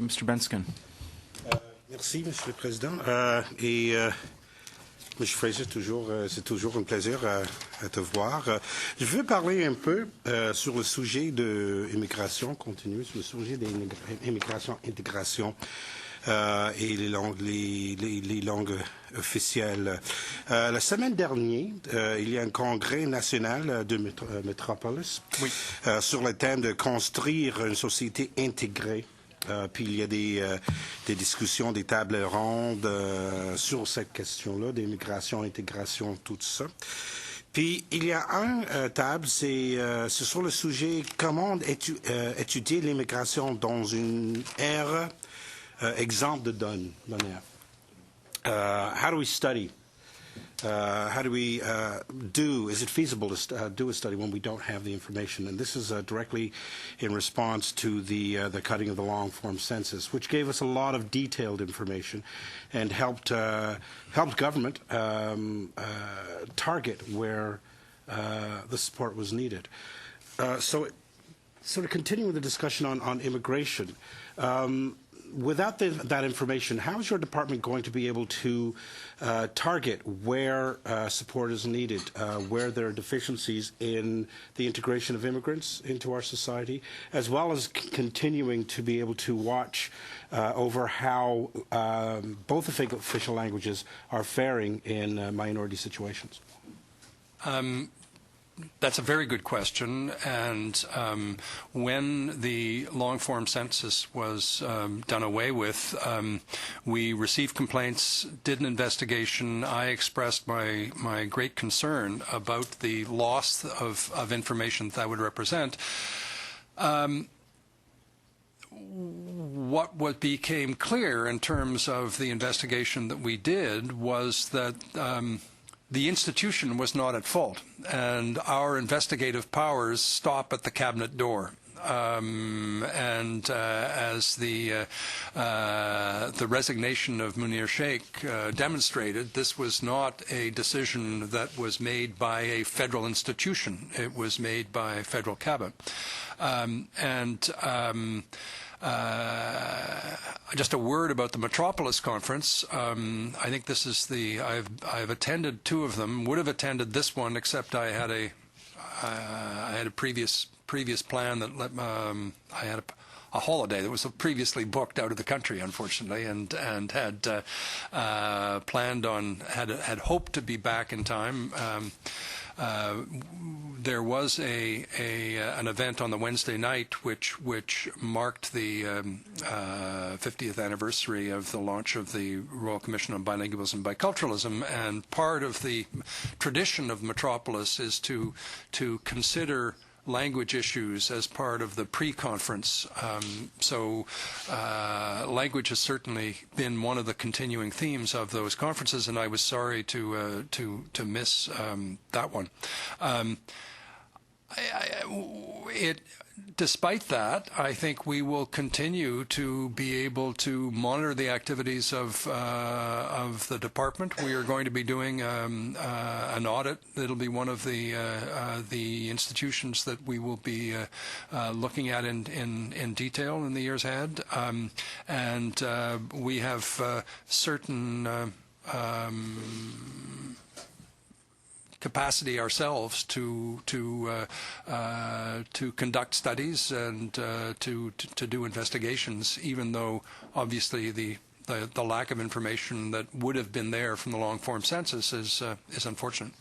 Mr. Benskin. Merci, Monsieur le Président. Monsieur Fraser, c'est toujours un plaisir à te voir. Je veux parler un peu sur le sujet de l'immigration continue, sur le sujet de l'immigration-intégration et les langues officielles. La semaine dernière, il y a un congrès national de Métropolis sur le thème de construire une société intégrée. Puis il y a des discussions, des tables rondes sur cette question-là, d'immigration, intégration, tout ça. Puis il y a un table, c'est sur le sujet comment étudier l'immigration dans une ère exempte de données. How do we study? How do we is it feasible to do a study when we don't have the information? And this is directly in response to the cutting of the long-form census, which gave us a lot of detailed information and helped government target where the support was needed. So sort of continuing the discussion on immigration, without that information, how is your department going to be able to target where support is needed, where there are deficiencies in the integration of immigrants into our society, as well as continuing to be able to watch over how both official languages are faring in minority situations? That's a very good question, and when the long-form census was done away with, we received complaints, did an investigation. I expressed my great concern about the loss of information that would represent. What became clear in terms of the investigation that we did was that the institution was not at fault, and our investigative powers stop at the cabinet door. As the resignation of Munir Sheikh demonstrated, this was not a decision that was made by a federal institution. It was made by federal cabinet. Just a word about the Metropolis Conference. I think this is I've attended two of them. Would have attended this one, except I had a previous plan that I had a holiday that was previously booked out of the country, unfortunately, and had planned on had hoped to be back in time. There was an event on the Wednesday night which marked the 50th anniversary of the launch of the Royal Commission on Bilingualism and Biculturalism, and part of the tradition of Metropolis is to consider language issues as part of the pre-conference. So language has certainly been one of the continuing themes of those conferences, and I was sorry to miss that one. Despite that, I think we will continue to be able to monitor the activities of the department. We are going to be doing an audit. It'll be one of the institutions that we will be looking at in detail in the years ahead. We have certain capacity ourselves to conduct studies and to do investigations, even though obviously the lack of information that would have been there from the long-form census is unfortunate.